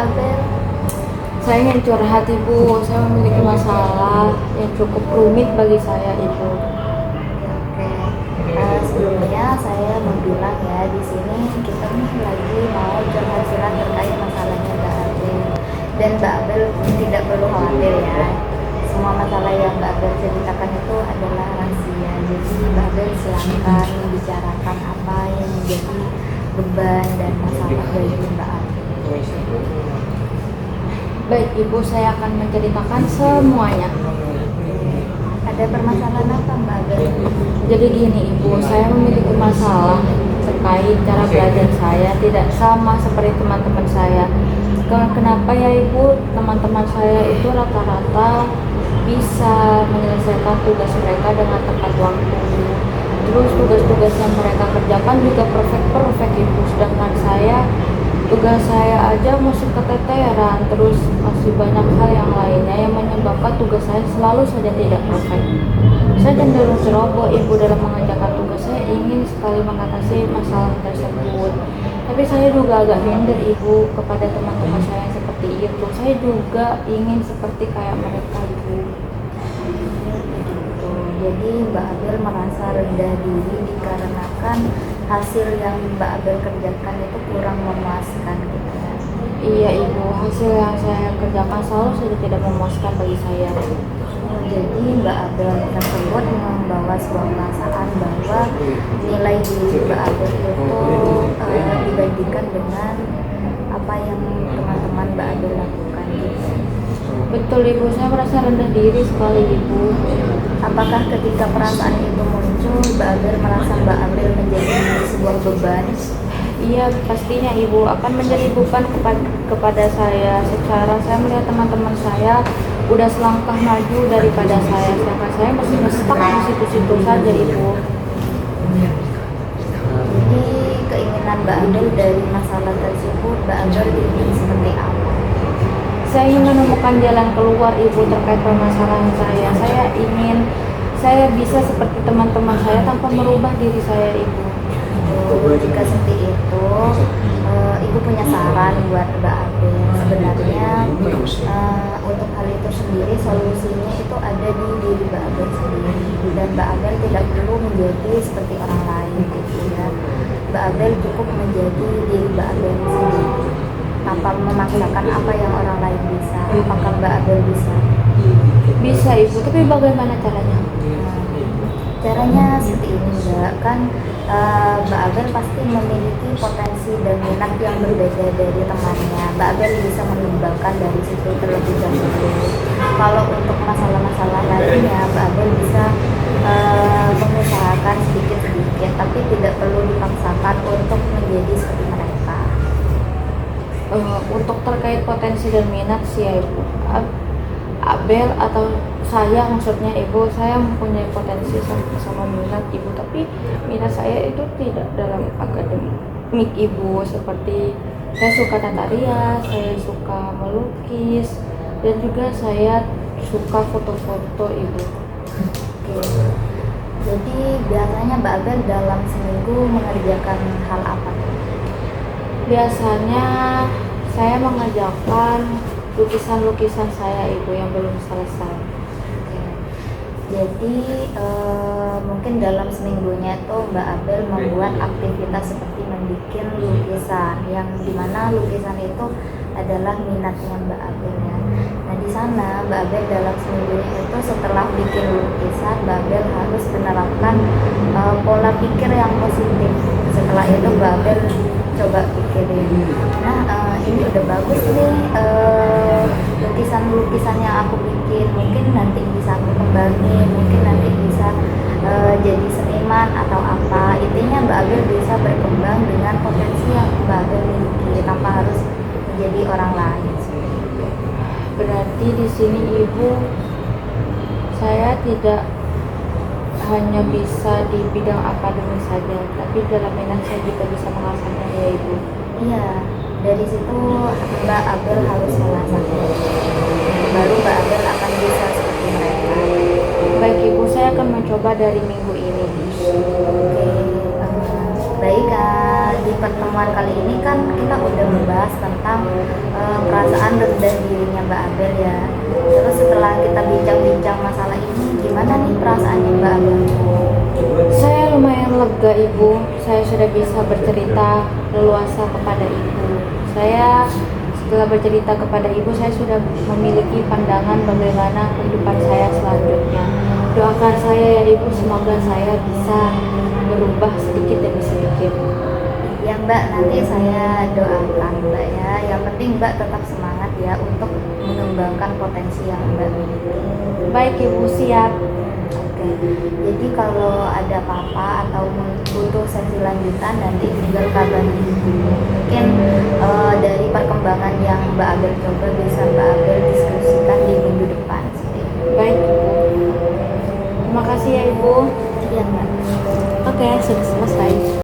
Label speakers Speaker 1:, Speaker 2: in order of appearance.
Speaker 1: Abel?
Speaker 2: Saya ingin curhat Ibu, saya memiliki masalah yang cukup rumit bagi saya Ibu.
Speaker 1: Oke. Sebelumnya saya mau bilang ya, di sini kita nih lagi mau curhat-curhat terkait masalahnya Mbak Abel. Dan Mbak Abel tidak perlu khawatir ya. Semua masalah yang Mbak Abel ceritakan itu adalah rahasia. Jadi Mbak Abel silakan membicarakan apa yang menjadi beban dan masalah bagi Mbak Abel.
Speaker 2: Baik Ibu, saya akan menceritakan semuanya.
Speaker 1: Ada permasalahan apa Mbak Abel?
Speaker 2: Jadi gini Ibu, saya memiliki masalah terkait cara belajar saya tidak sama seperti teman-teman saya. Kenapa ya Ibu? Teman-teman saya itu rata-rata bisa menyelesaikan tugas mereka dengan tepat waktu. Terus tugas-tugas yang mereka kerjakan juga perfect Ibu. Sedangkan tugas saya aja masih keteteran, terus masih banyak hal yang lainnya yang menyebabkan tugas saya selalu saja tidak perfect. Saya cenderung ceroboh Ibu dalam mengerjakan tugas. Saya ingin sekali mengatasi masalah tersebut, tapi saya juga agak minder Ibu kepada teman-teman saya seperti itu. Saya juga ingin seperti kayak mereka Ibu.
Speaker 1: Jadi Mbak Abel merasa rendah diri dikarenakan hasil yang Mbak Abel kerjakan itu kurang memuaskan gitu ya.
Speaker 2: Iya Ibu, hasil yang saya kerjakan selalu saja tidak memuaskan bagi saya.
Speaker 1: Jadi Mbak Abel tersebut membawa sebuah perasaan bahwa nilai diri Mbak Abel itu dibandingkan dengan apa yang teman-teman Mbak Abel lakukan gitu.
Speaker 2: Betul Ibu, saya merasa rendah diri sekali Ibu.
Speaker 1: Apakah ketika perasaan itu muncul, Mbak Abel merasa Mbak Abel menjadi sebuah beban?
Speaker 2: Iya, pastinya Ibu akan menjadi beban kepada saya. Secara saya melihat teman-teman saya udah selangkah maju daripada saya, sedangkan saya masih stuck di situ-situ saja Ibu.
Speaker 1: Jadi keinginan Mbak Abel dari masalah tersebut, Mbak Abel ingin seperti apa?
Speaker 2: Saya ingin menemukan jalan keluar Ibu terkait permasalahan saya. Saya bisa seperti teman-teman saya tanpa merubah diri saya Ibu.
Speaker 1: Jika seperti itu, Ibu punya saran buat Mbak Abel. Sebenarnya untuk hal itu sendiri solusinya itu ada di diri Mbak Abel sendiri, dan Mbak Abel tidak perlu menjadi seperti orang lain gitu ya. Mbak Abel cukup menjadi diri Mbak Abel sendiri tanpa memaksakan apa yang orang lain bisa. Apakah Mbak Abel bisa?
Speaker 2: Bisa Ibu, tapi bagaimana caranya?
Speaker 1: Caranya seperti ini Mbak, kan Mbak Abel pasti memiliki potensi dan minat yang berbeda dari temannya. Mbak Abel bisa mengembangkan dari situ terlebih dahulu. Kalau untuk masalah-masalah lainnya, Mbak Abel bisa mengusahakan sedikit-sedikit, tapi tidak perlu dipaksakan untuk menjadi seperti mereka.
Speaker 2: Untuk terkait potensi dan minat sih ya Ibu, Abel atau saya maksudnya Ibu, saya mempunyai potensi sama minat Ibu, tapi minat saya itu tidak dalam akademik Ibu. Seperti saya suka tata rias, saya suka melukis, dan juga saya suka foto-foto Ibu.
Speaker 1: Oke. Jadi biasanya Mbak Abel dalam seminggu mengerjakan hal apa?
Speaker 2: Biasanya saya mengerjakan lukisan-lukisan saya Ibu yang belum selesai.
Speaker 1: Oke. Jadi mungkin dalam seminggunya itu Mbak Abel membuat aktivitas seperti membuat lukisan, yang dimana lukisan itu adalah minatnya Mbak Abel ya. Nah di sana Mbak Abel dalam seminggunya itu setelah bikin lukisan, Mbak Abel harus menerapkan pola pikir yang positif. Setelah itu Mbak Abel coba pikirin, nah ini udah bagus nih lukisan-lukisan yang aku bikin, mungkin nanti bisa aku kembangin, mungkin nanti bisa jadi seniman atau apa. Intinya Mbak Abel bisa berkembang dengan potensi yang Mbak Abel miliki tanpa harus menjadi orang lain.
Speaker 2: Berarti di sini Ibu, saya tidak hanya bisa di bidang akademik saja, tapi dalam minat saya juga bisa mengasahnya ya Ibu.
Speaker 1: Iya, dari situ Mbak Abel harus mengasahnya, baru Mbak Abel akan bisa seperti mereka.
Speaker 2: Baik Ibu, saya akan mencoba dari minggu ini.
Speaker 1: Oke, baik, di pertemuan kali ini kan kita udah membahas tentang perasaan rendah dirinya Mbak Abel ya. Terus setelah kita bincang-bincang masalah ini, gimana nih perasaannya Mbak Abel?
Speaker 2: Saya lumayan lega Ibu, saya sudah bisa bercerita leluasa kepada Ibu. Saya setelah bercerita kepada Ibu, saya sudah memiliki pandangan bagaimana kehidupan saya selanjutnya. Doakan saya ya Ibu, semoga saya bisa berubah sedikit demi sedikit.
Speaker 1: Ya Mbak, nanti saya doakan Mbak ya. Yang penting Mbak tetap semangat ya untuk mengembangkan potensi yang Mbak miliki.
Speaker 2: Baik Ibu, siap.
Speaker 1: Oke, jadi kalau ada apa-apa atau butuh sesi lanjutan nanti tinggal kabari Ibu. Mungkin dari perkembangan yang Mbak Abel coba bisa Mbak Abel diskusikan di minggu depan. Seperti itu.
Speaker 2: Baik Ibu. Terima kasih ya Ibu.
Speaker 1: Iya Mbak.
Speaker 2: Oke, sudah selesai.